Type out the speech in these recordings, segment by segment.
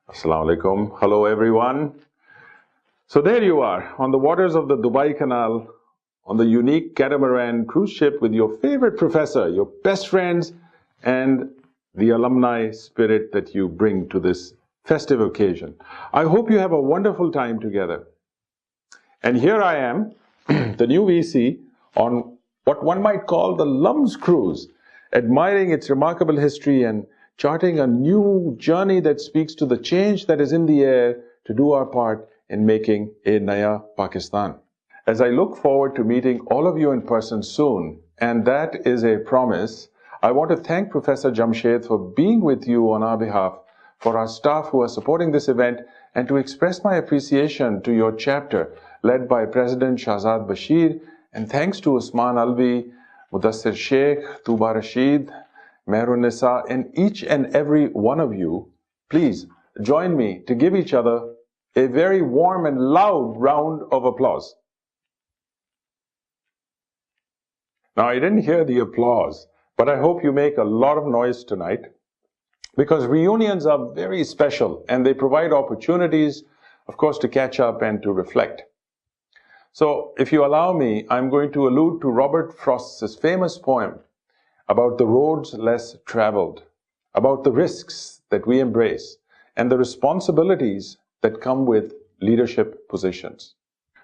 Assalamu alaikum. Hello, everyone. So there you are, on the waters of the Dubai Canal, on the unique catamaran cruise ship with your favorite professor, your best friends, and the alumni spirit that you bring to this festive occasion. I hope you have a wonderful time together. And here I am, the new VC, on what one might call the Lums cruise, admiring its remarkable history and charting a new journey that speaks to the change that is in the air to do our part in making a Naya Pakistan. As I look forward to meeting all of you in person soon, and that is a promise, I want to thank Professor Jamshed for being with you on our behalf, for our staff who are supporting this event, and to express my appreciation to your chapter led by President Shahzad Bashir, and thanks to Usman Alvi, Mudassir Sheikh, Tuba Rashid, Mehrun Nisa, and each and every one of you. Please join me to give each other a very warm and loud round of applause. Now, I didn't hear the applause, but I hope you make a lot of noise tonight, because reunions are very special and they provide opportunities, of course, to catch up and to reflect. So, if you allow me, I'm going to allude to Robert Frost's famous poem about the roads less traveled, about the risks that we embrace, and the responsibilities that come with leadership positions.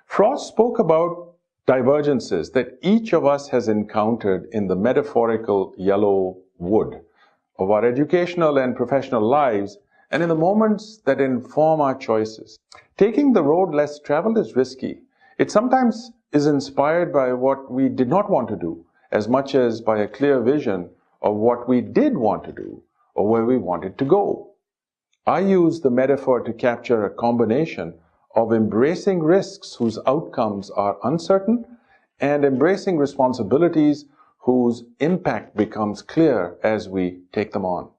Frost spoke about divergences that each of us has encountered in the metaphorical yellow wood of our educational and professional lives, and in the moments that inform our choices. Taking the road less traveled is risky. It sometimes is inspired by what we did not want to do, as much as by a clear vision of what we did want to do or where we wanted to go. I use the metaphor to capture a combination of embracing risks whose outcomes are uncertain and embracing responsibilities whose impact becomes clear as we take them on.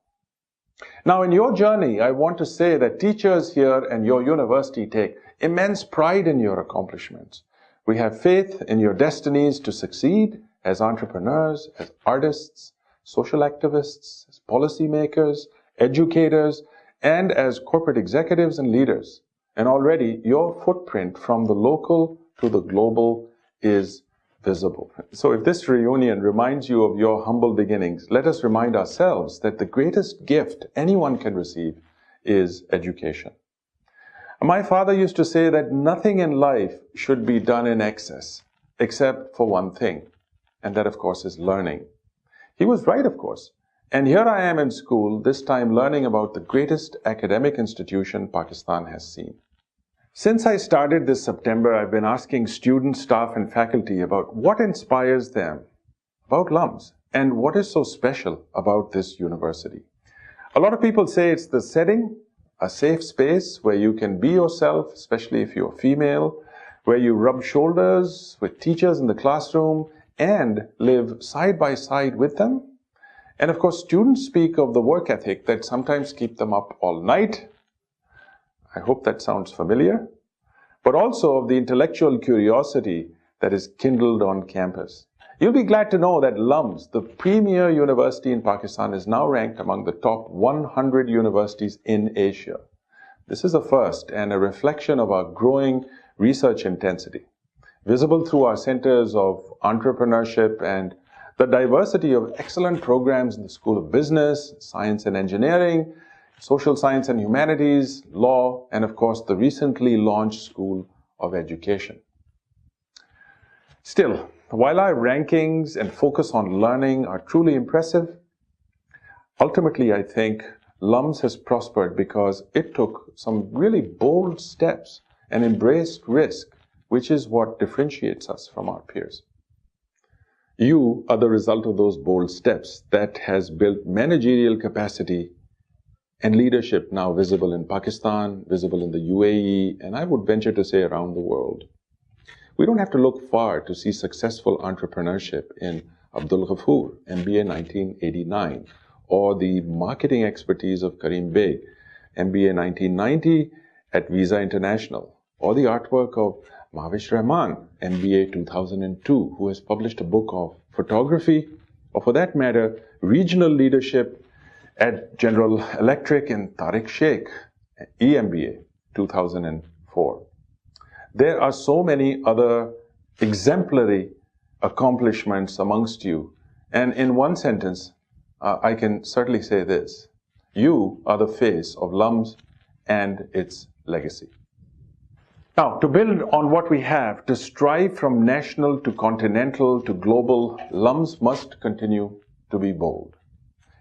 Now, in your journey, I want to say that teachers here and your university take immense pride in your accomplishments. We have faith in your destinies to succeed as entrepreneurs, as artists, social activists, as policymakers, educators, and as corporate executives and leaders. And already your footprint from the local to the global is visible. So if this reunion reminds you of your humble beginnings, let us remind ourselves that the greatest gift anyone can receive is education. My father used to say that nothing in life should be done in excess, except for one thing. And that, of course, is learning. He was right, of course. And here I am in school, this time learning about the greatest academic institution Pakistan has seen. Since I started this September, I've been asking students, staff, and faculty about what inspires them about LUMS and what is so special about this university. A lot of people say it's the setting, a safe space where you can be yourself, especially if you're female, where you rub shoulders with teachers in the classroom, and live side by side with them. And of course, students speak of the work ethic that sometimes keep them up all night. I hope that sounds familiar. But also of the intellectual curiosity that is kindled on campus. You'll be glad to know that LUMS, the premier university in Pakistan, is now ranked among the top 100 universities in Asia. This is a first and a reflection of our growing research intensity, visible through our centers of entrepreneurship and the diversity of excellent programs in the School of Business, Science and Engineering, Social Science and Humanities, Law, and of course the recently launched School of Education. Still, while our rankings and focus on learning are truly impressive, ultimately I think LUMS has prospered because it took some really bold steps and embraced risk, which is what differentiates us from our peers. You are the result of those bold steps that has built managerial capacity and leadership now visible in Pakistan, visible in the UAE, and I would venture to say around the world. We don't have to look far to see successful entrepreneurship in Abdul Ghafoor, MBA 1989, or the marketing expertise of Karim Beg, MBA 1990 at Visa International, or the artwork of Mahavish Rahman, MBA 2002, who has published a book of photography, or for that matter, regional leadership at General Electric, and Tariq Sheikh, EMBA 2004. There are so many other exemplary accomplishments amongst you. And in one sentence, I can certainly say this: you are the face of LUMS and its legacy. Now, to build on what we have, to strive from national to continental to global, LUMS must continue to be bold.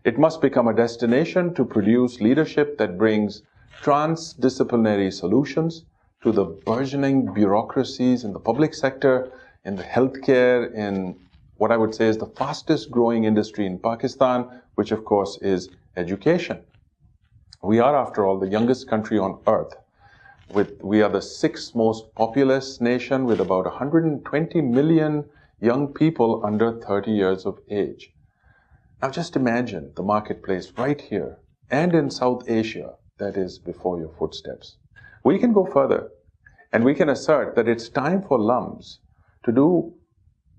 It must become a destination to produce leadership that brings transdisciplinary solutions to the burgeoning bureaucracies in the public sector, in the healthcare, in what I would say is the fastest growing industry in Pakistan, which of course is education. We are, after all, the youngest country on earth. We are the sixth most populous nation with about 120 million young people under 30 years of age. Now just imagine the marketplace right here and in South Asia that is before your footsteps. We can go further, and we can assert that it's time for LUMS to do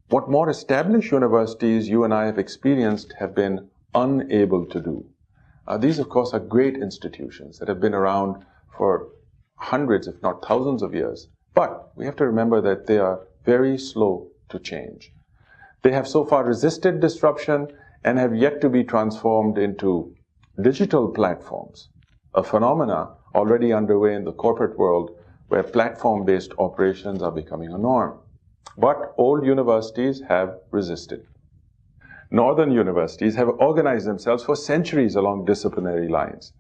what more established universities you and I have experienced have been unable to do. These, of course, are great institutions that have been around for hundreds, if not thousands of years. But we have to remember that they are very slow to change. They have so far resisted disruption and have yet to be transformed into digital platforms, a phenomena already underway in the corporate world where platform-based operations are becoming a norm. But old universities have resisted. Northern universities have organized themselves for centuries along disciplinary lines.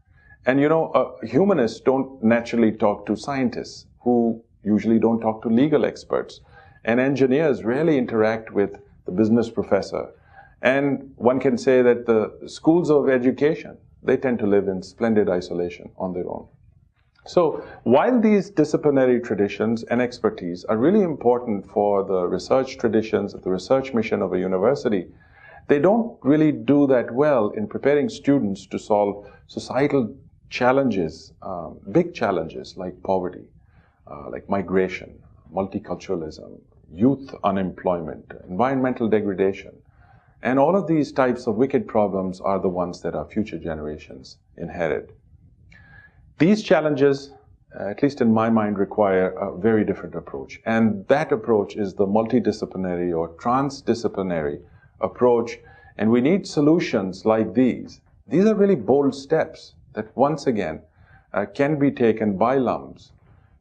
And you know, humanists don't naturally talk to scientists, who usually don't talk to legal experts. And engineers rarely interact with the business professor. And one can say that the schools of education, they tend to live in splendid isolation on their own. So while these disciplinary traditions and expertise are really important for the research traditions, the research mission of a university, they don't really do that well in preparing students to solve societal challenges, big challenges like poverty, like migration, multiculturalism, youth unemployment, environmental degradation. And all of these types of wicked problems are the ones that our future generations inherit. These challenges, at least in my mind, require a very different approach. And that approach is the multidisciplinary or transdisciplinary approach. And we need solutions like these. These are really bold steps that once again can be taken by LUMS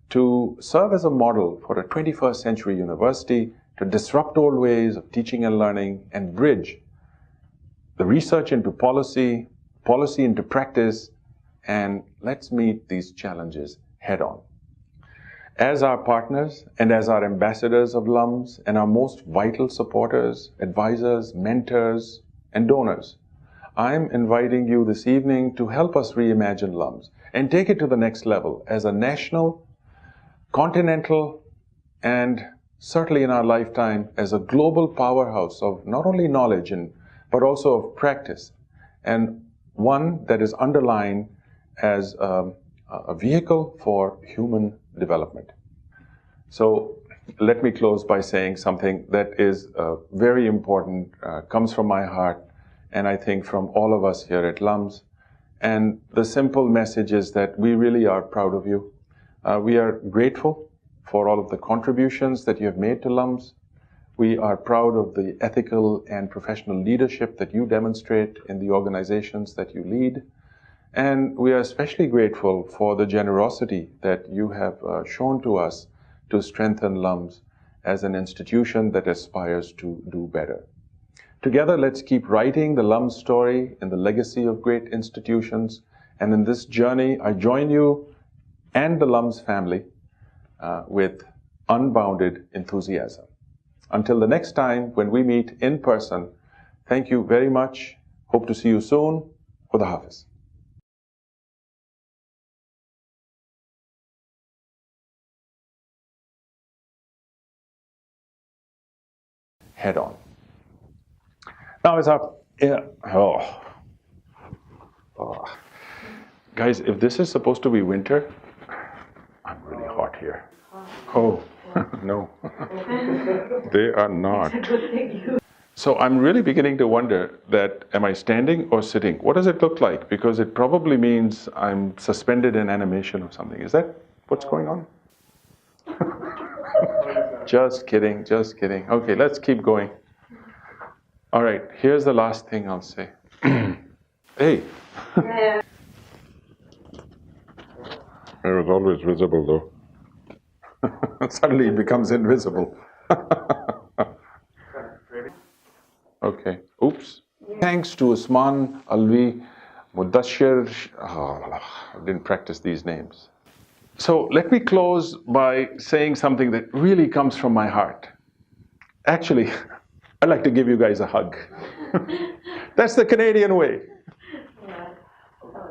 to serve as a model for a 21st century university, to disrupt old ways of teaching and learning and bridge the research into policy, policy into practice, and let's meet these challenges head on. As our partners and as our ambassadors of LUMS and our most vital supporters, advisors, mentors, and donors, I'm inviting you this evening to help us reimagine LUMS and take it to the next level as a national, continental, and certainly in our lifetime as a global powerhouse of not only knowledge but also of practice, and one that is underlined as a vehicle for human development. So let me close by saying something that is very important, comes from my heart, and I think from all of us here at LUMS. And the simple message is that we really are proud of you. We are grateful for all of the contributions that you have made to LUMS. We are proud of the ethical and professional leadership that you demonstrate in the organizations that you lead. And we are especially grateful for the generosity that you have shown to us to strengthen LUMS as an institution that aspires to do better. Together, let's keep writing the LUMS story and the legacy of great institutions. And in this journey, I join you and the LUMS family with unbounded enthusiasm. Until the next time when we meet in person, thank you very much. Hope to see you soon. Khuda Hafiz. Head on. Now it's up. Guys, if this is supposed to be winter, I'm really hot here. Oh, no, they are not. So I'm really beginning to wonder that, am I standing or sitting? What does it look like? Because it probably means I'm suspended in animation or something. Is that what's going on? Just kidding, just kidding. Okay, let's keep going. All right, here's the last thing I'll say. Hey. It was always visible though. Suddenly it becomes invisible. Okay, oops. Thanks to Usman, Alvi, Mudassir, I didn't practice these names. So let me close by saying something that really comes from my heart. Actually, I'd like to give you guys a hug. That's the Canadian way.